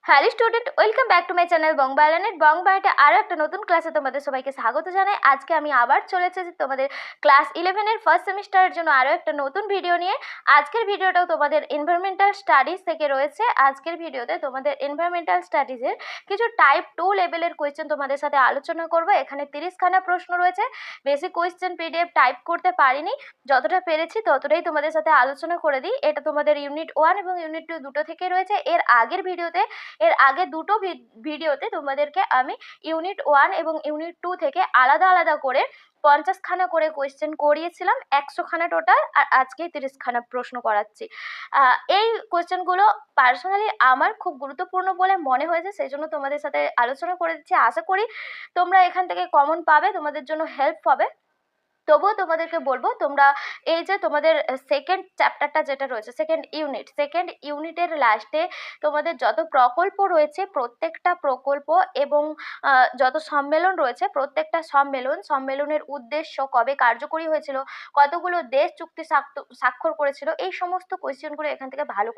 Hello student, welcome back to my channel বংবায়ালানেট। বংবায়াতে আরও একটা নতুন ক্লাসে তোমাদের সবাইকে স্বাগত জানাই। আজকে আমি আবার চলে এসেছি তোমাদের ক্লাস 11-এর ফার্স্ট সেমিস্টারের জন্য আরও একটা নতুন ভিডিও নিয়ে। আজকের ভিডিওটাও তোমাদের এনভায়রনমেন্টাল স্টাডিজ থেকে রয়েছে। আজকের ভিডিওতে তোমাদের এনভায়রনমেন্টাল স্টাডিজের কিছু টাইপ 2 লেভেলের কোয়েশ্চেন তোমাদের সাথে আলোচনা করব। এখানে 30খানা প্রশ্ন রয়েছে। বেশি কোয়েশ্চেন পিডিএফ টাইপ করতে পারিনি, যতটা পেরেছি ততটাই তোমাদের সাথে আলোচনা করে দিই। এটা তোমাদের ইউনিট 1 এবং ইউনিট 2 দুটো থেকে রয়েছে। এর আগে দুটো ভিডিওতে তোমাদেরকে আমি ইউনিট 1 এবং ইউনিট 2 থেকে আলাদা আলাদা করে 50খানা করে কোয়েশ্চেন করিয়েছিলাম, 100খানা টোটাল, আর আজকে 30খানা প্রশ্ন করাচ্ছি। এই কোয়েশ্চেনগুলো পার্সোনালি আমার খুব গুরুত্বপূর্ণ বলে মনে হয়েছে, সেই জন্য তোমাদের সাথে আলোচনা করে দিচ্ছি। আশা করি তোমরা এখান থেকে কমন পাবে, তোমাদের জন্য হেল্প হবে। তবুও তোমাদেরকে বলবো, তোমরা এই যে তোমাদের সেকেন্ড চ্যাপ্টারটা যেটা রয়েছে, সেকেন্ড ইউনিটের লাস্টে তোমাদের যত প্রকল্প রয়েছে প্রত্যেকটা প্রকল্প এবং যত সম্মেলন রয়েছে প্রত্যেকটা সম্মেলনের উদ্দেশ্য, কবে কার্যকরী হয়েছিল, কতগুলো দেশ চুক্তি স্বাক্ষর করেছিল, এই সমস্ত কোয়েশ্চেনগুলো এখান থেকে ভালো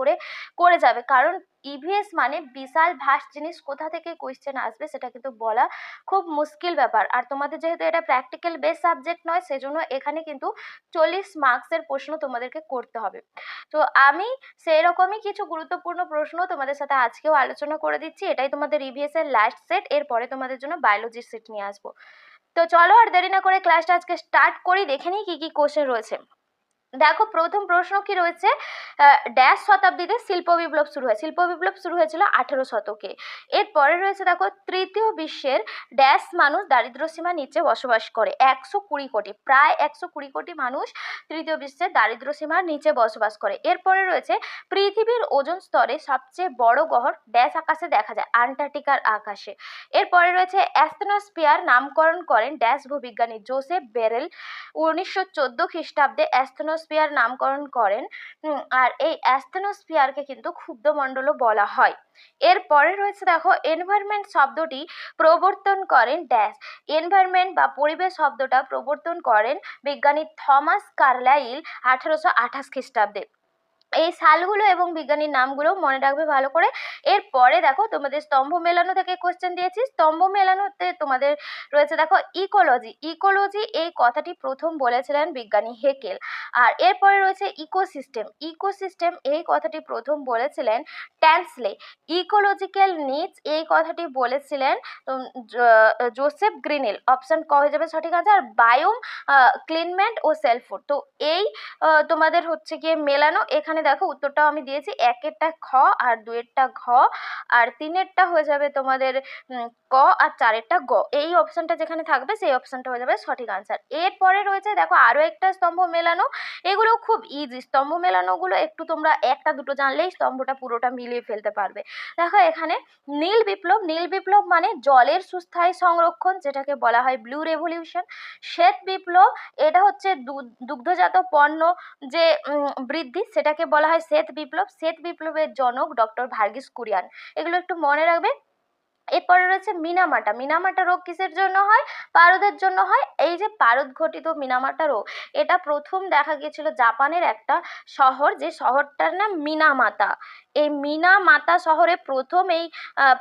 করে যাবে। কারণ ইভিএস মানে বিশাল ভাস্ট জিনিস, কোথা থেকে কোয়েশ্চেন আসবে সেটা কিন্তু বলা খুব মুশকিল ব্যাপার। আর তোমাদের যেহেতু এটা প্র্যাকটিক্যাল বেস সাবজেক্ট নয়, সেজন্য এখানে কিন্তু 40 মার্কসের প্রশ্ন তোমাদেরকে করতে হবে। তো আমি সেই রকমই কিছু গুরুত্বপূর্ণ প্রশ্ন তোমাদের সাথে আজকেও আলোচনা করে দিচ্ছি। এটাই তোমাদের ইভিএস এর লাস্ট সেট, এরপরে তোমাদের জন্য বায়োলজির সেট নিয়ে আসবো। তো চলো আর দেরি না করে ক্লাসটা আজকে স্টার্ট করি। দেখে নিই কি কি কোশ্চেন রয়েছে। দেখো, প্রথম প্রশ্ন কি রয়েছে, ড্যাশ শতাব্দীতে শিল্প বিপ্লব শুরু হয়। শিল্প বিপ্লব শুরু হয়েছিল 18 শতকে। এরপরে রয়েছে দেখো, তৃতীয় বিশ্বের ড্যাশ মানুষ দারিদ্র্য সীমার নিচে বসবাস করে। 120 কোটি, প্রায় 120 কোটি মানুষ তৃতীয় বিশ্বের দারিদ্র্য সীমার নিচে বসবাস করে। এরপরে রয়েছে, পৃথিবীর ওজোন স্তরে সবচেয়ে বড় গ্রহ ড্যাশ আকাশে দেখা যায়, আন্টার্কটিকার আকাশে। এরপরে রয়েছে, অ্যাস্টেনোস্ফিয়ার নামকরণ করেন ড্যাশ ভূবিজ্ঞানী জোসেফ বেরেল 1914 খ্রিস্টাব্দে অ্যাস্টেনোস্ফিয়ার নামকরণ করেন। আর এই অ্যাস্টেনোস্ফিয়ারকে কিন্তু ক্ষুব্ধমণ্ডলও বলা হয়। এরপরে রয়েছে দেখো, এনভায়রনমেন্ট শব্দটি প্রবর্তন করেন ড্যাশ। এনভায়রনমেন্ট বা পরিবেশ শব্দটা প্রবর্তন করেন বিজ্ঞানী থমাস কার্লাইল 1828 খ্রিস্টাব্দে। এই সালগুলো এবং বিজ্ঞানীর নামগুলো মনে রাখবে ভালো করে। এরপরে দেখো, তোমাদের স্তম্ভ মেলানো থেকে কোশ্চেন দিয়েছি। স্তম্ভ মেলানোতে তোমাদের রয়েছে দেখো, ইকোলজি এই কথাটি প্রথম বলেছিলেন বিজ্ঞানী হেকেল। আর এরপরে রয়েছে ইকোসিস্টেম এই কথাটি প্রথম বলেছিলেন ট্যান্সলে। ইকোলজিক্যাল নিডস এই কথাটি বলেছিলেন জোসেফ গ্রিনেল। অপশন ক হয়ে যাবে সঠিক আনসার। বায়োম, ক্লিনমেন্ট ও সেলফুড। তো এই তোমাদের হচ্ছে গিয়ে মেলানো। এখানে দেখো উত্তরটাও আমি দিয়েছি, 1-এরটা খ, আর 2-এরটা ঘ, আর 3-এরটা হয়ে যাবে তোমাদের ক, আর 4-এরটা গ। এই অপশনটা যেখানে থাকবে সেই অপশনটা হয়ে যাবে সঠিক আনসার। এরপরে রয়েছে দেখো আরো একটা স্তম্ভ মেলানো। এগুলো খুব ইজি স্তম্ভ মেলানোগুলো, একটু তোমরা একটা দুটো জানলেই স্তম্ভটা পুরোটা মিলিয়ে ফেলতে পারবে। দেখো এখানে নীল বিপ্লব মানে জলের সুস্থায়ী সংরক্ষণ, যেটাকে বলা হয় ব্লু রেভলিউশন। শ্বেত বিপ্লব, এটা হচ্ছে দুগ্ধজাত পণ্য যে বৃদ্ধি, সেটাকে বলা হয় শ্বেত বিপ্লবের জনক ডক্টর ভার্গিস কুরিয়ান। এগুলো একটু মনে রাখবে। এরপরে রয়েছে মিনামাটা রোগ কিসের জন্য হয়? পারদের জন্য হয়। এই যে পারদ ঘটিত মিনামাটা রোগ, এটা প্রথম দেখা গিয়েছিল জাপানের একটা শহর, যে শহরটার নাম মিনামাতা। এই মিনামাতা শহরে প্রথম এই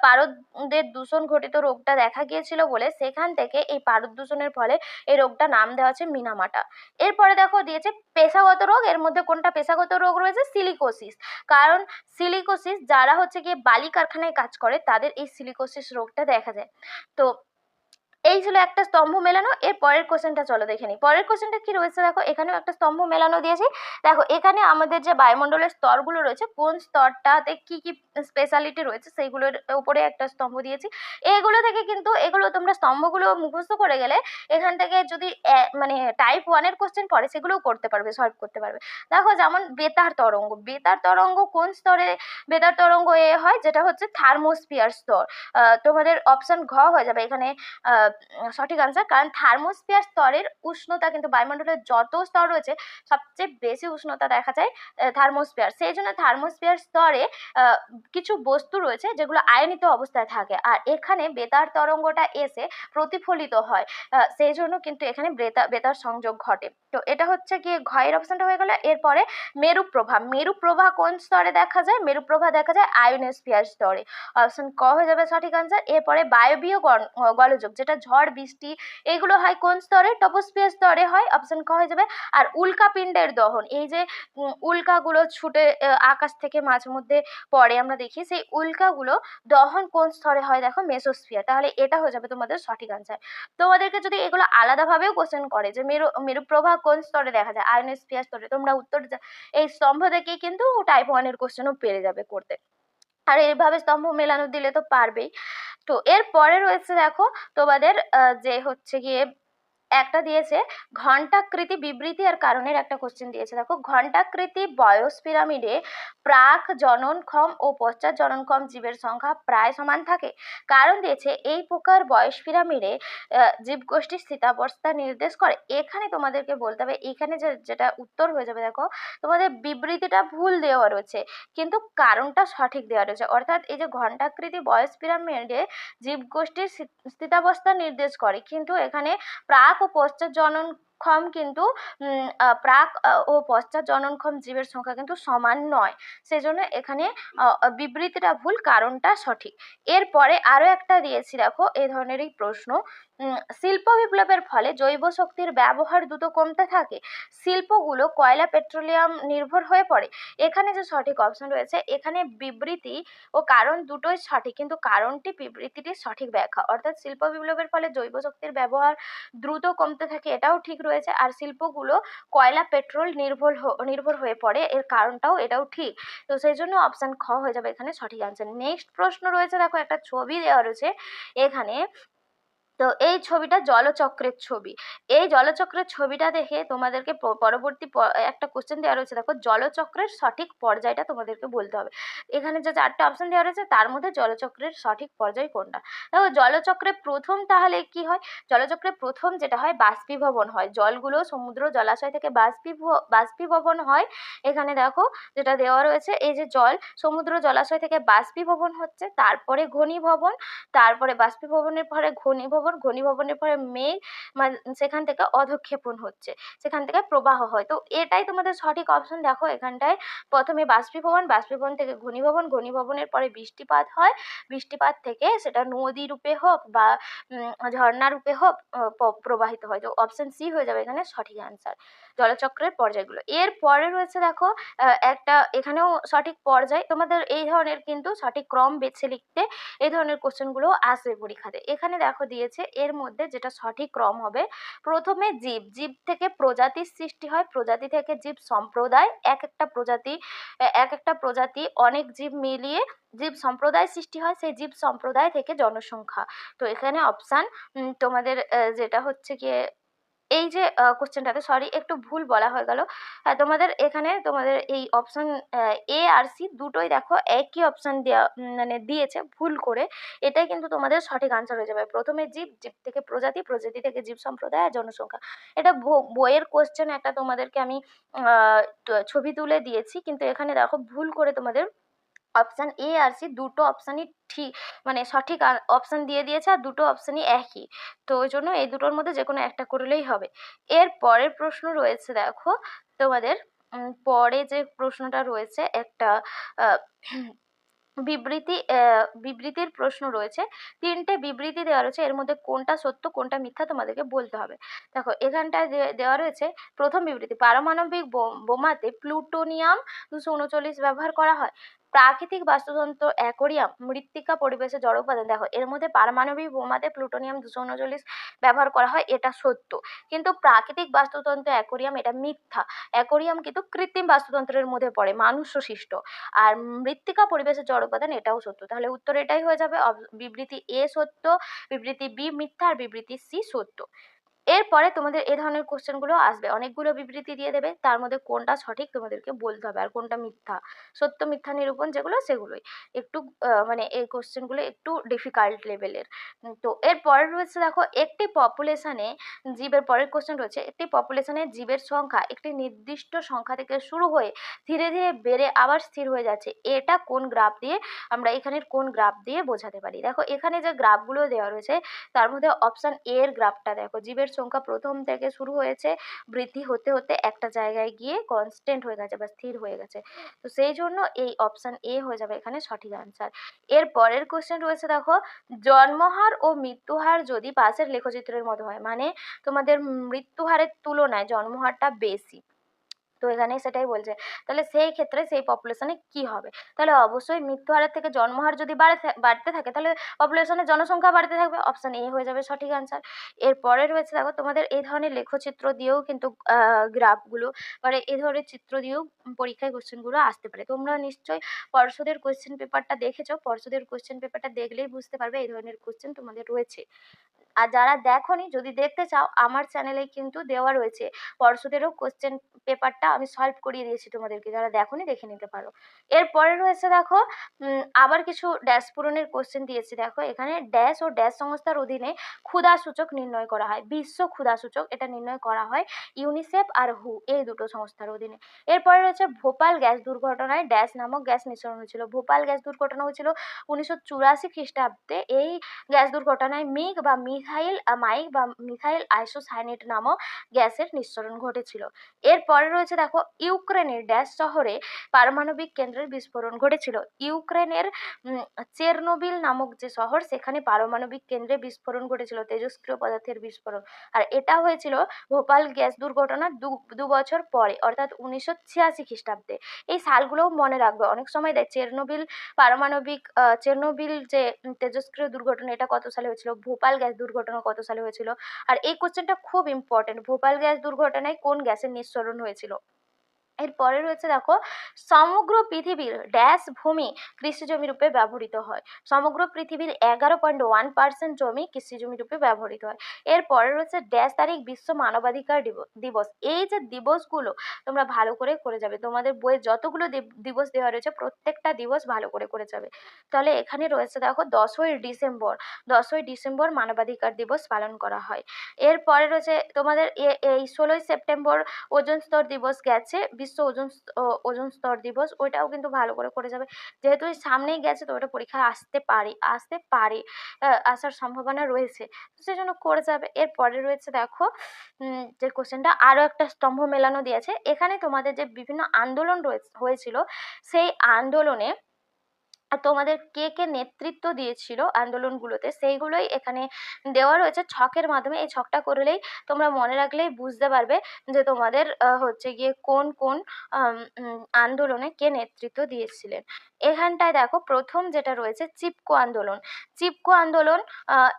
পারদের দূষণ ঘটিত রোগটা দেখা গিয়েছিল বলে সেখান থেকে এই পারদ দূষণের ফলে এই রোগটা নাম দেওয়া আছে মিনামাটা। এরপরে দেখো দিয়েছে পেশাগত রোগ। এর মধ্যে কোনটা পেশাগত রোগ রয়েছে? সিলিকোসিস। কারণ সিলিকোসিস, যারা হচ্ছে গিয়ে বালি কারখানায় কাজ করে তাদের এই সিলিকোসিস রোগটা দেখা যায়। তো এই ছিল একটা স্তম্ভ মেলানো। এর পরের কোশ্চেনটা চলো দেখে নিই। পরের কোশ্চেনটা কি রয়েছে দেখো, এখানেও একটা স্তম্ভ মেলানো দিয়েছি। দেখো এখানে আমাদের যে বায়ুমণ্ডলের স্তরগুলো রয়েছে, কোন স্তরটাতে কি কি স্পেশালিটি রয়েছে সেইগুলোর উপরে একটা স্তম্ভ দিয়েছি। এগুলো থেকে কিন্তু, এগুলো তোমরা স্তম্ভগুলো মুখস্থ করে গেলে এখান থেকে যদি মানে টাইপ 1-এর কোশ্চেন পড়ে সেগুলোও করতে পারবে, সলভ করতে পারবে। দেখো যেমন বেতার তরঙ্গ কোন স্তরে বেতার তরঙ্গ হয়? যেটা হচ্ছে থার্মোস্ফিয়ার স্তর। তোমাদের অপশন ঘ হয়ে যাবে এখানে, সঠিক আনসার, কারণ থার্মোস্ফিয়ার স্তরের উষ্ণতা কিন্তু বায়ুমণ্ডলের যত স্তর রয়েছে সবচেয়ে বেশি উষ্ণতা দেখা যায় থার্মোস্ফিয়ার। সেই জন্য থার্মোস্ফিয়ার স্তরে কিছু বস্তু রয়েছে যেগুলো আয়নিত অবস্থায় থাকে, আর এখানে বেতার তরঙ্গটা এসে প্রতিফলিত হয়, সেই জন্য কিন্তু এখানে বেতার সংযোগ ঘটে। তো এটা হচ্ছে কি ঘয়ের অপশনটা হয়ে গেল। এরপরে মেরুপ্রভা, মেরুপ্রভা কোন স্তরে দেখা যায়? মেরুপ্রভা দেখা যায় আয়োনোস্ফিয়ার স্তরে, অপশন ক হয়ে যাবে সঠিক আনসার। এরপরে বায়বীয় গোলযোগ, যেটা ঝড় বৃষ্টি এইগুলো হয় কোন স্তরে? টপোস্ফিয়ার স্তরে হয়, অপশন ক হয়ে যাবে। আর উল্কাপিণ্ডের দহন, এই যে উল্কাগুলো ছুটে আকাশ থেকে মাঝে মধ্যে পড়ে আমরা দেখি, সেই উল্কাগুলো দহন কোন স্তরে হয়? দেখো মেসোস্ফিয়ার। তাহলে এটা হয়ে যাবে তোমাদের সঠিক আনসার। তোমাদেরকে যদি এগুলো আলাদাভাবেও কোশ্চেন করে যে মেরুপ্রভা কোন স্তরে দেখা যায়? আয়োনোস্ফিয়ার স্তরে, তোমরা উত্তর এই স্তম্ভ থেকেই কিন্তু টাইপ 1 এর কোশ্চেনও পেরে যাবে করতে। আর এইভাবে স্তম্ভ মেলানো দিলে তো পারবেই। তো এর পরে রয়েছে দেখো তোমাদের যে হচ্ছে গিয়ে একটা দিয়েছে ঘণ্টাকৃতি বিবৃতি আর কারণের একটা কোশ্চেন দিয়েছে। দেখো ঘণ্টাকৃতি বয়স পিরামিডে প্রাক জননক্ষম ও পশ্চাৎ জননক্ষম জীবের সংখ্যা প্রায় সমান থাকে। কারণ দিয়েছে এই প্রকার বয়স পিরামিডে জীবগোষ্ঠীর স্থিতাবস্থা নির্দেশ করে। এখানে তোমাদেরকে বলতে হবে, এখানে যেটা উত্তর হয়ে যাবে, দেখো তোমাদের বিবৃতিটা ভুল দেওয়া রয়েছে কিন্তু কারণটা সঠিক দেওয়া রয়েছে। অর্থাৎ এই যে ঘণ্টাকৃতি বয়স পিরামিডে জীবগোষ্ঠীর স্থিতাবস্থা নির্দেশ করে, কিন্তু এখানে প্রাক ও পশ্চাৎ জননক্ষম কিন্তু প্রাক ও পশ্চাৎ জননক্ষম জীবের সংখ্যা কিন্তু সমান নয়, সেজন্য এখানে বিবৃতিটা ভুল, কারণটা সঠিক। এরপরে আরো একটা দিয়েছি, দেখো এই ধরনেরই প্রশ্ন, শিল্প বিপ্লবের ফলে জৈব শক্তির ব্যবহার দ্রুত কমতে থাকে, শিল্পগুলো কয়লা পেট্রোলিয়াম নির্ভর হয়ে পড়ে। এখানে যে সঠিক অপশন রয়েছে, এখানে বিবৃতি ও কারণ দুটোই সঠিক, কিন্তু কারণটি বিবৃতিটির সঠিক ব্যাখ্যা। অর্থাৎ শিল্প বিপ্লবের ফলে জৈব শক্তির ব্যবহার দ্রুত কমতে থাকে, এটাও ঠিক রয়েছে, আর শিল্পগুলো কয়লা পেট্রোল নির্ভর হয়ে পড়ে, এর কারণটাও এটাও ঠিক। তো সেই জন্য অপশন খ হয়ে যাবে এখানে সঠিক আনসার। নেক্সট প্রশ্ন রয়েছে, দেখো একটা ছবি দেওয়া রয়েছে এখানে। তো এই ছবিটা জলচক্রের ছবি। এই জলচক্রের ছবিটা দেখে তোমাদেরকে পরবর্তী একটা কোশ্চেন দেওয়া রয়েছে। দেখো জলচক্রের সঠিক পর্যায়টা তোমাদেরকে বলতে হবে। এখানে যে 4টে অপশন দেওয়া রয়েছে তার মধ্যে জলচক্রের সঠিক পর্যায় কোনটা? দেখো জলচক্রে প্রথম তাহলে কি হয়? জলচক্রে প্রথম যেটা হয় বাষ্পীভবন হয়, জলগুলো সমুদ্র জলাশয় থেকে বাষ্পীভবন হয়। এখানে দেখো যেটা দেওয়া রয়েছে, এই যে জল সমুদ্র জলাশয় থেকে বাষ্পীভবন হচ্ছে, তারপরে ঘনীভবন, তারপরে বাষ্পীভবনের পরে ঘনীভবনের পরে মেঘ, মানে সেখান থেকে অধঃক্ষেপণ হচ্ছে, সেখান থেকে প্রবাহ হয়। তো এটাই তোমাদের সঠিক অপশন। দেখো এখানটায় প্রথমে বাষ্পীভবন থেকে ঘনীভবনের পরে বৃষ্টিপাত হয়, বৃষ্টিপাত থেকে সেটা নদী রূপে হোক বা ঝর্ণা রূপে হোক প্রবাহিত হয়। তো অপশন সি হয়ে যাবে এখানে সঠিক আনসার, জলচক্রের পর্যায়গুলো। এর পরে রয়েছে দেখো একটা, এখানেও সঠিক পর্যায়, তোমাদের এই ধরনের কিন্তু সঠিক ক্রম বেছে লিখতে এই ধরনের কোশ্চেনগুলো আসবে পরীক্ষাতে। এখানে দেখো দিয়েছে, এর মধ্যে যেটা সঠিক ক্রম হবে, প্রথমে জীব থেকে প্রজাতির সৃষ্টি হয়, প্রজাতি থেকে জীব সম্প্রদায়, এক একটা প্রজাতি অনেক জীব মিলিয়ে জীব সম্প্রদায় সৃষ্টি হয়, সেই জীব সম্প্রদায় থেকে জনসংখ্যা। তো এখানে অপশান তোমাদের যেটা হচ্ছে গিয়ে এই যে কোশ্চেনটাতে সরি একটু ভুল বলা হয়ে গেল। হ্যাঁ, তোমাদের এখানে তোমাদের এই অপশন এ আর সি দুটোই দেখো একই অপশন দেওয়া মানে দিয়েছে ভুল করে, এটাই কিন্তু তোমাদের সঠিক আনসার হয়ে যাবে। প্রথমে জীব থেকে প্রজাতি, প্রজাতি থেকে জীব সম্প্রদায় আর জনসংখ্যা। এটা বইয়ের কোশ্চেন একটা তোমাদেরকে আমি ছবি তুলে দিয়েছি, কিন্তু এখানে দেখো ভুল করে তোমাদের অপশান এ আর সি দুটো অপশানই ঠিক, মানে সঠিক অপশান দিয়ে দিয়েছে, আর দুটো অপশানই একই। তো ওই জন্য এই দুটোর মধ্যে যে কোনো একটা করলেই হবে। এর পরের প্রশ্ন রয়েছে, দেখো তোমাদের পরে যে প্রশ্নটা রয়েছে একটা বিবৃতির প্রশ্ন রয়েছে। 3টে বিবৃতি দেওয়া রয়েছে, এর মধ্যে কোনটা সত্য কোনটা মিথ্যা তোমাদেরকে বলতে হবে। দেখো এখানটায় দেওয়া রয়েছে প্রথম বিবৃতি, পারমাণবিক বোমাতে প্লুটোনিয়াম 239 ব্যবহার করা হয়। প্রাকৃতিক বাস্তুতন্ত্র অ্যাকোরিয়াম মৃত্তিকা পরিবেশে জড় উপাদান। দেখো এর মধ্যে পারমাণবিক বোমাতে প্লুটোনিয়াম 239 ব্যবহার করা হয়, এটা সত্য, কিন্তু প্রাকৃতিক বাস্তুতন্ত্র অ্যাকোরিয়াম এটা মিথ্যা। অ্যাকোরিয়াম কিন্তু কৃত্রিম বাস্তুতন্ত্রের মধ্যে পড়ে, মানুষ সৃষ্ট। আর মৃত্তিকা পরিবেশের জড় উপাদান এটাও সত্য। তাহলে উত্তর এটাই হয়ে যাবে, বিবৃতি এ সত্য, বিবৃতি বি মিথ্যা, আর বিবৃতি সি সত্য। এরপরে তোমাদের এই ধরনের কোশ্চেনগুলো আসবে, অনেকগুলো বিবৃতি দিয়ে দেবে, তার মধ্যে কোনটা সঠিক তোমাদেরকে বলতে হবে আর কোনটা মিথ্যা, সত্য মিথ্যা নিরূপণ যেগুলো সেগুলোই একটু মানে এই কোশ্চেনগুলো একটু ডিফিকাল্ট লেভেলের। তো এরপরে রয়েছে দেখো একটি পপুলেশনে জীবের, পরের কোশ্চেন রয়েছে একটি পপুলেশনে জীবের সংখ্যা একটি নির্দিষ্ট সংখ্যা থেকে শুরু হয়ে ধীরে ধীরে বেড়ে আবার স্থির হয়ে যাচ্ছে, এটা কোন গ্রাফ দিয়ে আমরা এখানের কোন গ্রাফ দিয়ে বোঝাতে পারি। দেখো এখানে যে গ্রাফগুলো দেওয়া রয়েছে তার মধ্যে অপশান এ এর গ্রাফটা দেখো, জীবের সংখ্যা প্রথম থেকে শুরু হয়েছে, বৃদ্ধি হতে হতে একটা জায়গায় গিয়ে কনস্ট্যান্ট হয়ে গেছে বা স্থির হয়ে গেছে, তো সেই জন্য এই অপশান এ হয়ে যাবে এখানে সঠিক আনসার। এর পরের কোশ্চেন রয়েছে দেখো জন্মহার ও মৃত্যুহার যদি পাশের লেখচিত্রের মতো হয়, মানে তোমাদের মৃত্যুহারের তুলনায় জন্মহারটা বেশি, তো এখানে সেটাই বলছে, তাহলে সেই ক্ষেত্রে সেই পপুলেশনে কি হবে, তাহলে অবশ্যই মৃত্যুহারের থেকে জন্মহার যদি বাড়তে থাকে তাহলে পপুলেশনের জনসংখ্যা বাড়তে থাকবে, অপশান এ হয়ে যাবে সঠিক আনসার। এরপরে রয়েছে দেখো তোমাদের এই ধরনের লেখচিত্র দিয়েও কিন্তু গ্রাফগুলো মানে এই ধরনের চিত্র দিয়েও পরীক্ষায় কোশ্চেনগুলো আসতে পারে। তোমরা নিশ্চয়ই পর্ষদের কোশ্চেন পেপারটা দেখেছো, পর্ষদের কোশ্চেন পেপারটা দেখলেই বুঝতে পারবে এই ধরনের কোশ্চেন তোমাদের রয়েছে। আর যারা দেখোনি, যদি দেখতে চাও আমার চ্যানেলে কিন্তু দেওয়া রয়েছে পর্ষদেরও কোশ্চেন পেপারটা আমি সলভ করিয়ে দিয়েছি তোমাদেরকে, যারা দেখোনি দেখে নিতে পারো। এরপরে রয়েছে দেখো আবার কিছু ড্যাশ পূরণের কোশ্চেন দিয়েছি, দেখো এখানে ড্যাশ ও ড্যাশ সংস্থার অধীনে ক্ষুধা সূচক নির্ণয় করা হয়, বিশ্ব ক্ষুধা সূচক এটা নির্ণয় করা হয় ইউনিসেফ আর হু এই দুটো সংস্থার অধীনে। এরপরে রয়েছে ভোপাল গ্যাস দুর্ঘটনায় ড্যাশ নামক গ্যাস নিঃসরণ হয়েছিল, ভোপাল গ্যাস দুর্ঘটনা হয়েছিল 1984 খ্রিস্টাব্দে। এই গ্যাস দুর্ঘটনায় মিগ বা মাইক বা মিথাইল আইসোসায়ানেট নামক গ্যাসের নিঃসরণ ঘটেছিল। এরপরে রয়েছে দেখো ইউক্রেনের ড্যাশ শহরে পারমাণবিক কেন্দ্রের বিস্ফোরণ ঘটেছিল, ইউক্রেনের চেরনোবিল নামক যে শহর সেখানে পারমাণবিক কেন্দ্রে বিস্ফোরণ ঘটেছিল, তেজস্ক্রিয় পদার্থের বিস্ফোরণ, আর এটা হয়েছিল ভোপাল গ্যাস দুর্ঘটনার দু বছর পরে অর্থাৎ 1986 খ্রিস্টাব্দে। এই সালগুলোও মনে রাখবে, অনেক সময় দেয় চেরনোবিল যে তেজস্ক্রিয় দুর্ঘটনা এটা কত সালে হয়েছিল, ভোপাল গ্যাস দুর্ঘটনা কত সালে হয়েছিল। আর এই কোশ্চেনটা খুব ইম্পর্টেন্ট, ভোপাল গ্যাস দুর্ঘটনায় কোন গ্যাসের নিঃসরণ হয়েছিল। এরপরে রয়েছে দেখো সমগ্র পৃথিবীর ড্যাশ ভূমি কৃষিজমি রূপে ব্যবহৃত হয়, সমগ্র পৃথিবীর 11.1% জমি কৃষিজমি রূপে ব্যবহৃত হয়। এরপরে রয়েছে ড্যাশ তারিখ বিশ্ব মানবাধিকার দিবস, এই যে দিবসগুলো তোমরা ভালো করে যাবে, তোমাদের বইয়ে যতগুলো দিবস দেওয়া রয়েছে প্রত্যেকটা দিবস ভালো করে যাবে। তাহলে এখানে রয়েছে দেখো 10ই ডিসেম্বর মানবাধিকার দিবস পালন করা হয়। এরপরে রয়েছে তোমাদের এই 16ই সেপ্টেম্বর ওজোন স্তর দিবস গেছে, বিশ্ব ওজোন স্তর দিবস, ওইটাও কিন্তু ভালো করে যাবে, যেহেতু সামনেই গেছে তো ওটা পরীক্ষায় আসতে পারে আসার সম্ভাবনা রয়েছে, তো সেই জন্য করে যাবে। এরপরে রয়েছে দেখো যে কোশ্চেনটা আরও একটা স্তম্ভ মেলানো দিয়েছে, এখানে তোমাদের যে বিভিন্ন আন্দোলন হয়েছিল সেই আন্দোলনে তোমাদের কে কে নেতৃত্ব দিয়েছিল আন্দোলনগুলোতে সেইগুলোই এখানে দেওয়া রয়েছে ছকের মাধ্যমে, এই ছকটা করলেই তোমরা মনে রাখলেই বুঝতে পারবে যে তোমাদের হচ্ছে গিয়ে কোন কোন আন্দোলনে কে নেতৃত্ব দিয়েছিলেন। এখানটায় দেখো প্রথম যেটা রয়েছে চিপকো আন্দোলন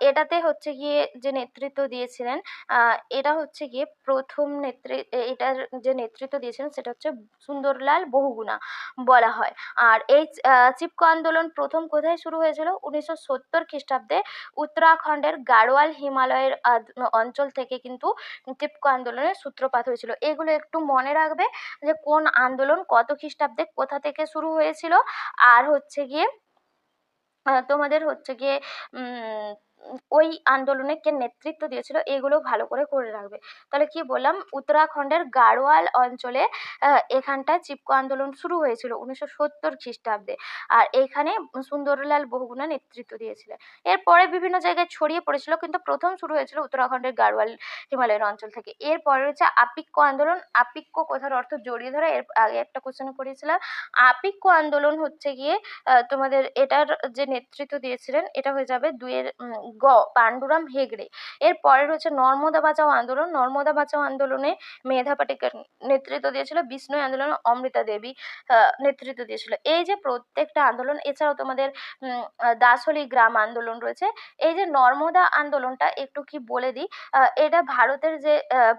এটাতে হচ্ছে গিয়ে যে নেতৃত্ব দিয়েছিলেন এটা হচ্ছে গিয়ে প্রথম এটার যে নেতৃত্ব দিয়েছিলেন সেটা হচ্ছে সুন্দরলাল বহুগুণা বলা হয়। আর এই চিপকো আন্দোলন প্রথম কোথায় শুরু হয়েছিল, 1970 খ্রিস্টাব্দে উত্তরাখণ্ডের গাড়োয়াল হিমালয়ের অঞ্চল থেকে কিন্তু চিপকো আন্দোলনের সূত্রপাত হয়েছিল। এগুলো একটু মনে রাখবে যে কোন আন্দোলন কত খ্রিস্টাব্দে কোথা থেকে শুরু হয়েছিল, আর হচ্ছে গিয়ে তোমাদের হচ্ছে গিয়ে ওই আন্দোলনে কে নেতৃত্ব দিয়েছিল এগুলো ভালো করে রাখবে। তাহলে কি বললাম, উত্তরাখণ্ডের গাড়োয়াল অঞ্চলে এখানটায় চিপকো আন্দোলন শুরু হয়েছিল 1970 খ্রিস্টাব্দে, আর এইখানে সুন্দরলাল বহুগুণা নেতৃত্ব দিয়েছিলেন। এরপরে বিভিন্ন জায়গায় ছড়িয়ে পড়েছিল, কিন্তু প্রথম শুরু হয়েছিল উত্তরাখণ্ডের গাড়োয়াল হিমালয়ের অঞ্চল থেকে। এরপরে রয়েছে আপিক্য আন্দোলন, আপিক্য কথার অর্থ জড়িয়ে ধরা, এর আগে একটা কোশ্চেন করেছিলাম। আপিক্য আন্দোলন হচ্ছে গিয়ে তোমাদের এটার যে নেতৃত্ব দিয়েছিলেন এটা হয়ে যাবে পান্ডুরাম হেগড়ে। এরপরে রয়েছে নর্মদা বাঁচাও আন্দোলন, নর্মদা বাঁচাও আন্দোলনে মেধা পাটেকর নেতৃত্ব দিয়েছিল, বিষ্ণু আন্দোলনে অমৃতা দেবী নেতৃত্ব দিয়েছিল। এই যে প্রত্যেকটা আন্দোলন, এছাড়াও তোমাদের দাসহলি গ্রাম আন্দোলন রয়েছে। এই যে নর্মদা আন্দোলনটা একটু কি বলে দিই, এটা ভারতের যে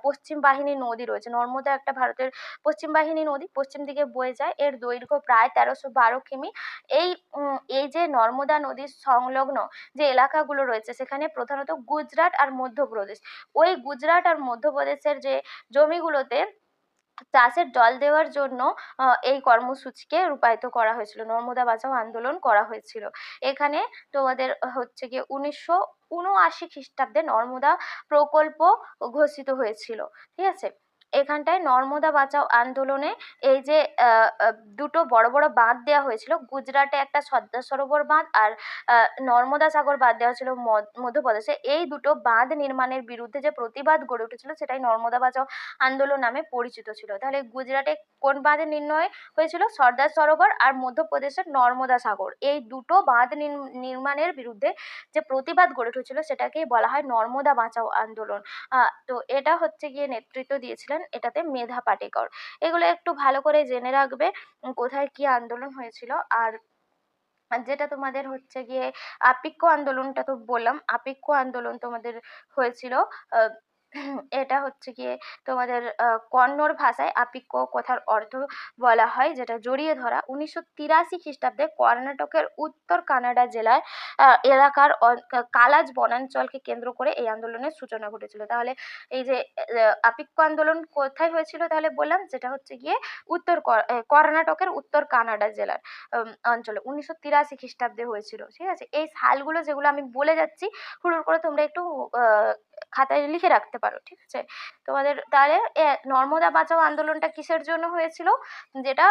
পশ্চিম বাহিনী নদী রয়েছে, নর্মদা একটা ভারতের পশ্চিম বাহিনী নদী, পশ্চিম দিকে বয়ে যায়, এর দৈর্ঘ্য প্রায় 1312 কিমি। এই যে নর্মদা নদীর সংলগ্ন যে এলাকাগুলো রয়েছে রয়েছে সেখানে প্রধানত গুজরাট আর মধ্যপ্রদেশ, ওই গুজরাট আর মধ্যপ্রদেশের যে জমিগুলোতে চাষের জল দেওয়ার জন্য এই কর্মসূচিকে রূপায়িত করা হয়েছিল, নর্মদা বাঁচাও আন্দোলন করা হয়েছিল। এখানে তোমাদের হচ্ছে গিয়ে 1979 খ্রিস্টাব্দে নর্মদা প্রকল্প ঘোষিত হয়েছিল, ঠিক আছে। এখানটায় নর্মদা বাঁচাও আন্দোলনে এই যে দুটো বড় বড় বাঁধ দেওয়া হয়েছিল, গুজরাটে একটা সর্দার সরোবর বাঁধ আর নর্মদা সাগর বাঁধ দেওয়া ছিল মধ্যপ্রদেশে। এই দুটো বাঁধ নির্মাণের বিরুদ্ধে যে প্রতিবাদ গড়ে উঠেছিল সেটাই নর্মদা বাঁচাও আন্দোলন নামে পরিচিত ছিল। তাহলে গুজরাটে কোন বাঁধ নির্ণয় হয়েছিল? সর্দার সরোবর আর মধ্যপ্রদেশের নর্মদা সাগর, এই দুটো বাঁধ নির্মাণের বিরুদ্ধে যে প্রতিবাদ গড়ে উঠেছিল সেটাকেই বলা হয় নর্মদা বাঁচাও আন্দোলন। তো এটা হচ্ছে গিয়ে নেতৃত্ব দিয়েছিলেন এটাতে মেধা পাটেকর। এগুলো একটু ভালো করে জেনে রাখবে কোথায় কি আন্দোলন হয়েছিল। আর যেটা তোমাদের হচ্ছে গিয়ে আপিক্য আন্দোলনটা তো বললাম, আপিক্য আন্দোলন তোমাদের হয়েছিল এটা হচ্ছে গিয়ে তোমাদের কন্নড় ভাষায় আপিক্য কথার অর্থ বলা হয় যেটা জড়িয়ে ধরা। 1983 খ্রিস্টাব্দে কর্ণাটকের উত্তর কানাডা জেলার এলাকার কালাজ বনাঞ্চলকে কেন্দ্র করে এই আন্দোলনের সূচনা ঘটেছিল। তাহলে এই যে আপিক্য আন্দোলন কোথায় হয়েছিল তাহলে বললাম, যেটা হচ্ছে গিয়ে কর্ণাটকের উত্তর কানাডা জেলার অঞ্চলে 1983 খ্রিস্টাব্দে হয়েছিল, ঠিক আছে। এই সালগুলো যেগুলো আমি বলে যাচ্ছি হুড়ুর করে তোমরা একটু খাতায় লিখে রাখতে পারো, ঠিক আছে তোমাদের। তাহলে নর্মদা বাঁচাও আন্দোলনটা কিসের জন্য হয়েছিল? যেটা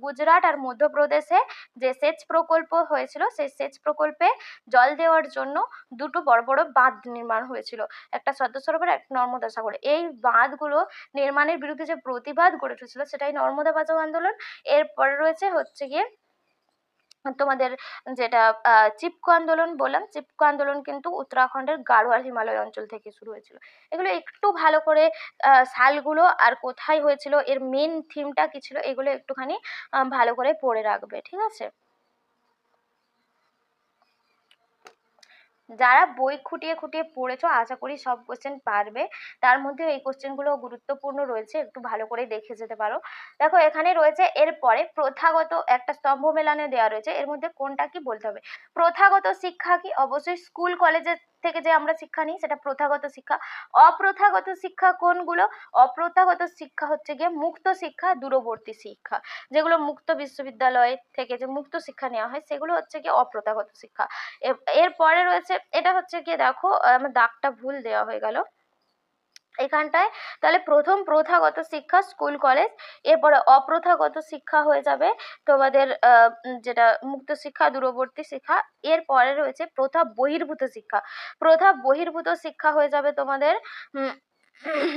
গুজরাট আর মধ্যপ্রদেশে যে সেচ প্রকল্প হয়েছিল সেই সেচ প্রকল্পে জল দেওয়ার জন্য দুটো বড় বড় বাঁধ নির্মাণ হয়েছিল, একটা সর্দার সরোবর একটা নর্মদা সাগর। এই বাঁধগুলো নির্মাণের বিরুদ্ধে যে প্রতিবাদ গড়ে উঠেছিল সেটাই নর্মদা বাঁচাও আন্দোলন। এরপরে রয়েছে হচ্ছে গিয়ে তোমাদের যেটা চিপকো আন্দোলন বললাম, চিপকো আন্দোলন কিন্তু উত্তরাখণ্ডের গাড়োয়াল হিমালয় অঞ্চল থেকে শুরু হয়েছিল। এগুলো একটু ভালো করে সালগুলো আর কোথায় হয়েছিল এর মেন থিমটা কি ছিল এগুলো একটুখানি ভালো করে পড়ে রাখবে, ঠিক আছে। যারা বই খুঁটিয়ে খুঁটিয়ে পড়েছো আশা করি সব কোশ্চেন পারবে, তার মধ্যে এই কোশ্চেনগুলো গুরুত্বপূর্ণ রয়েছে, একটু ভালো করে দেখে যেতে পারো। দেখো এখানে রয়েছে এরপরে প্রথাগত একটা স্তম্ভ মেলানে দেওয়া রয়েছে, এর মধ্যে কোনটা কি বলতে হবে। প্রথাগত শিক্ষা কি? অবশ্যই স্কুল কলেজের থেকে যে আমরা শিক্ষা নিই সেটা প্রথাগত শিক্ষা। অপ্রথাগত শিক্ষা কোনগুলো? অপ্রথাগত শিক্ষা হচ্ছে গিয়ে মুক্ত শিক্ষা, দূরবর্তী শিক্ষা, যেগুলো মুক্ত বিশ্ববিদ্যালয় থেকে যে মুক্ত শিক্ষা নেওয়া হয় সেগুলো হচ্ছে গিয়ে অপ্রথাগত শিক্ষা। এরপরে রয়েছে এটা হচ্ছে গিয়ে দেখো আমার দাগটা ভুল দেওয়া হয়ে গেল এখানটায়। তাহলে প্রথম প্রথাগত শিক্ষা স্কুল কলেজ, এরপরে অপ্রথাগত শিক্ষা হয়ে যাবে তোমাদের যেটা মুক্ত শিক্ষা, দূরবর্তী শিক্ষা। এরপরে রয়েছে প্রথা বহির্ভূত শিক্ষা। প্রথা বহির্ভূত শিক্ষা হয়ে যাবে তোমাদের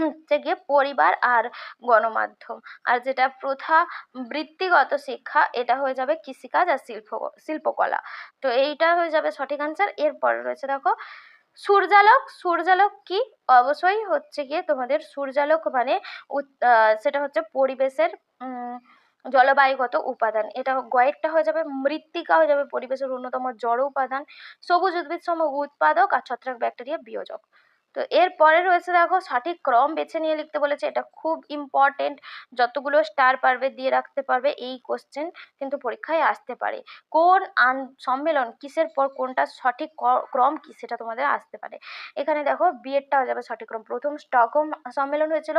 হচ্ছে গিয়ে পরিবার আর গণমাধ্যম। আর যেটা প্রথা বৃত্তিগত শিক্ষা এটা হয়ে যাবে কৃষিকাজ আর শিল্পকলা। তো এইটা হয়ে যাবে সঠিক আনসার। এরপরে রয়েছে দেখো সূর্যালোক। সূর্যালোক কি? অবশ্যই হচ্ছে গিয়ে তোমাদের সূর্যালোক মানে সেটা হচ্ছে পরিবেশের জলবায়ুগত উপাদান। এটা গয়েরটা হয়ে যাবে মৃত্তিকা হয়ে যাবে পরিবেশের অন্যতম জড় উপাদান, সবুজ উদ্ভিদ সমূহ উৎপাদক আর ছত্রাক ব্যাকটেরিয়া বিয়োজক। তো এরপরে রয়েছে দেখো সঠিক ক্রম বেছে নিয়ে লিখতে বলেছে, এটা খুব ইম্পর্টেন্ট, যতগুলো স্টার পারবে দিয়ে রাখতে পারবে, এই কোশ্চেন কিন্তু পরীক্ষায় আসতে পারে। কোন সম্মেলন কিসের পর কোনটা সঠিক ক্রম কি সেটা তোমাদের আসতে পারে। এখানে দেখো বিয়েরটা হয়ে যাবে সঠিক ক্রম, প্রথম স্টকহোম সম্মেলন হয়েছিল,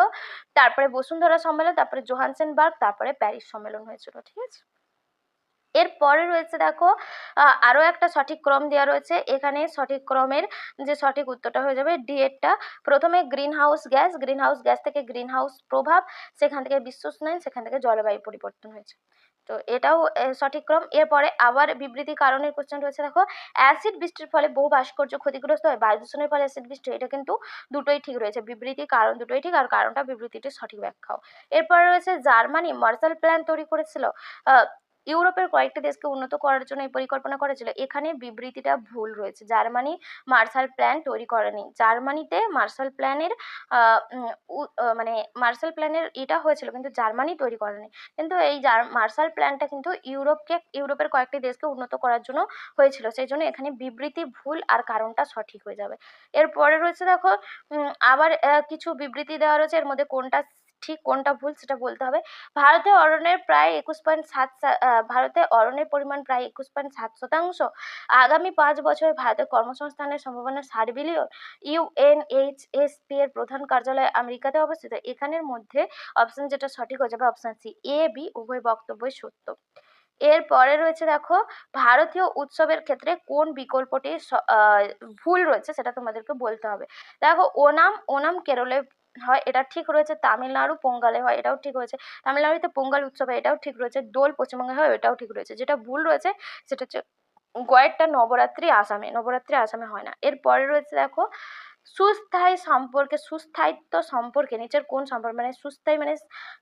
তারপরে বসুন্ধরা সম্মেলন, তারপরে জোহানসেনবার্গ, তারপরে প্যারিস সম্মেলন হয়েছিল, ঠিক আছে। এরপরে রয়েছে দেখো আরও একটা সঠিক ক্রম দেওয়া রয়েছে, এখানে সঠিক ক্রমের যে সঠিক উত্তরটা হয়ে যাবে ডি এরটা। প্রথমে গ্রিন হাউস গ্যাস থেকে গ্রিন হাউস প্রভাব, সেখান থেকে বিশ্ব উষ্ণায়ন, সেখান থেকে জলবায়ু পরিবর্তন হয়েছে। তো এটাও সঠিক ক্রম। এরপরে আবার বিবৃতি কারণের কোশ্চেন রয়েছে দেখো, অ্যাসিড বৃষ্টির ফলে বহু ভাস্কর্য ক্ষতিগ্রস্ত হয়, বায়ু দূষণের ফলে অ্যাসিড বৃষ্টি, এটা কিন্তু দুটোই ঠিক রয়েছে, বিবৃতি কারণ দুটোই ঠিক, আর কারণটা বিবৃতিটির সঠিক ব্যাখ্যাও। এরপরে রয়েছে জার্মানি মার্শাল প্ল্যান তৈরি করেছিল, ইউরোপের কয়েকটি দেশকে উন্নত করার জন্য এই পরিকল্পনা করেছিল, এখানে বিবৃতিটা ভুল রয়েছে, জার্মানি মার্শাল প্ল্যান তৈরি করেনি। জার্মানিতে মার্শাল প্ল্যানের মানে মার্শাল প্ল্যানের এটা হয়েছিল কিন্তু জার্মানি তৈরি করেনি, কিন্তু এই মার্শাল প্ল্যানটা কিন্তু ইউরোপের কয়েকটি দেশকে উন্নত করার জন্য হয়েছিল, সেই জন্য এখানে বিবৃতি ভুল আর কারণটা সঠিক হয়ে যাবে। এরপরে রয়েছে দেখো আবার কিছু বিবৃতি দেওয়া রয়েছে, এর মধ্যে কোনটা ঠিক কোনটা ভুল সেটা বলতে হবে। ভারতে অরণ্যের প্রায় 21.7 ভারতে অরণ্যের পরিমাণ প্রায় 21.7%। আগামী 5 বছরে ভারতের কর্মসংস্থানের সম্ভাবনা 60 বিলিয়ন। ইউএনএইচএসপি এর প্রধান কার্যালয় আমেরিকাতে অবস্থিত। এখানের মধ্যে অপশন যেটা সঠিক হয়ে যাবে অপশন সি, এ বি উভয় বক্তব্যই সত্য। এরপরে রয়েছে দেখো, ভারতীয় উৎসবের ক্ষেত্রে কোন বিকল্পটি ভুল রয়েছে সেটা তোমাদেরকে বলতে হবে। দেখো, ওনাম কেরলে হয়, এটা ঠিক রয়েছে। তামিলনাড়ু পোঙ্গালে হয়, এটাও ঠিক রয়েছে। তামিলনাড়ুতে পোঙ্গাল উৎসবে, এটাও ঠিক রয়েছে। দোল পশ্চিমবঙ্গে হয়, এটাও ঠিক রয়েছে। যেটা ভুল রয়েছে সেটা হচ্ছে গয়েরটা নবরাত্রি আসামে হয় না। এরপরে রয়েছে দেখো, সুস্থায়িত্ব সম্পর্কে নিচের কোন সম্পর্ক, মানে সুস্থায়ী মানে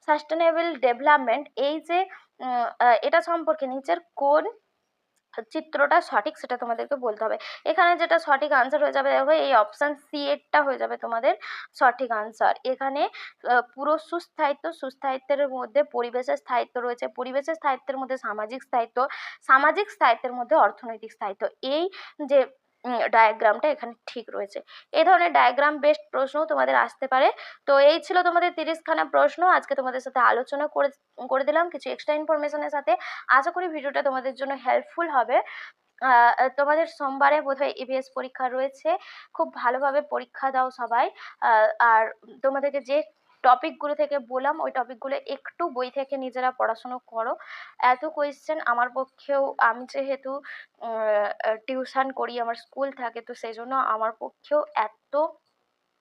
সাস্টেনেবল ডেভেলপমেন্ট, এই যে এটা সম্পর্কে নিচের কোন চিত্রটা সঠিক সেটা তোমাদেরকে বলতে হবে। এখানে যেটা সঠিক আনসার হয়ে যাবে দেখো, এই অপশন সি এরটা হয়ে যাবে তোমাদের সঠিক আনসার। এখানে পুরো সুস্থায়িত্বের মধ্যে পরিবেশের স্থায়িত্ব রয়েছে, পরিবেশের স্থায়িত্বের মধ্যে সামাজিক স্থায়িত্ব, সামাজিক স্থায়িত্বের মধ্যে অর্থনৈতিক স্থায়িত্ব। এই যে ডায়াগ্রামটা এখানে ঠিক রয়েছে। এই ধরনের ডায়াগ্রাম বেসড প্রশ্ন তোমাদের আসতে পারে। তো এই ছিল তোমাদের 30খানা প্রশ্ন, আজকে তোমাদের সাথে আলোচনা করে দিলাম কিছু এক্সট্রা ইনফরমেশনের সাথে। আশা করি ভিডিওটা তোমাদের জন্য হেল্পফুল হবে। তোমাদের সোমবারে বোধহয় ইভিএস পরীক্ষা রয়েছে, খুব ভালোভাবে পরীক্ষা দাও সবাই। আর তোমাদেরকে যে টপিকগুলো থেকে বললাম ওই টপিকগুলো একটু বই থেকে নিজেরা পড়াশুনো করো। এত কোয়েশ্চেন আমার পক্ষেও, আমি যেহেতু টিউশন করি, আমার স্কুল থাকে, তো সেই জন্য আমার পক্ষেও এত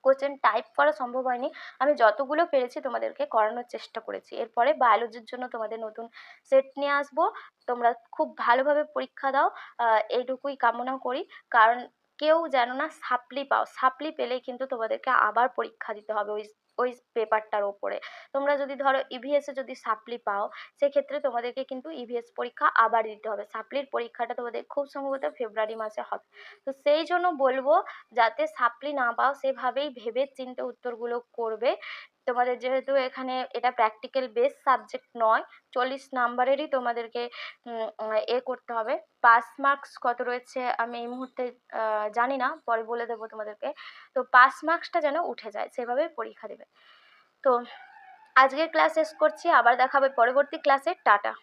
কোশ্চেন টাইপ করা সম্ভব হয়নি। আমি যতগুলো পেরেছি তোমাদেরকে করানোর চেষ্টা করেছি। এরপরে বায়োলজির জন্য তোমাদের নতুন সেট নিয়ে আসবো, তোমরা খুব ভালোভাবে পরীক্ষা দাও, এইটুকুই কামনা করি। কারণ কেউ যেন না সাপ্লি পাও, সাপ্লি পেলেই কিন্তু তোমাদেরকে আবার পরীক্ষা দিতে হবে ওই ওই পেপারটার ওপরে। তোমরা যদি ধরো ইভিএসে যদি সাপ্লি পাও, সেক্ষেত্রে তোমাদেরকে কিন্তু ইভিএস পরীক্ষা আবার দিতে হবে। সাপ্লির পরীক্ষাটা তোমাদের খুব সম্ভবত ফেব্রুয়ারি মাসে হবে। তো সেই জন্য বলবো, যাতে সাপ্লি না পাও সেভাবেই ভেবে চিন্তে উত্তরগুলো করবে। তোমাদের যেহেতু এখানে এটা প্র্যাকটিক্যাল বেস সাবজেক্ট নয়, 40 নাম্বারেরই তোমাদেরকে করতে হবে। পাস মার্কস কত রয়েছে আমি এই মুহূর্তে জানি না, পরে বলে দেবো তোমাদেরকে। তো পাস মার্কসটা যেন উঠে যায় সেভাবে পরীক্ষা দেবে। তো আজকের ক্লাস শেষ করছি, আবার দেখা হবে পরবর্তী ক্লাসে। টাটা।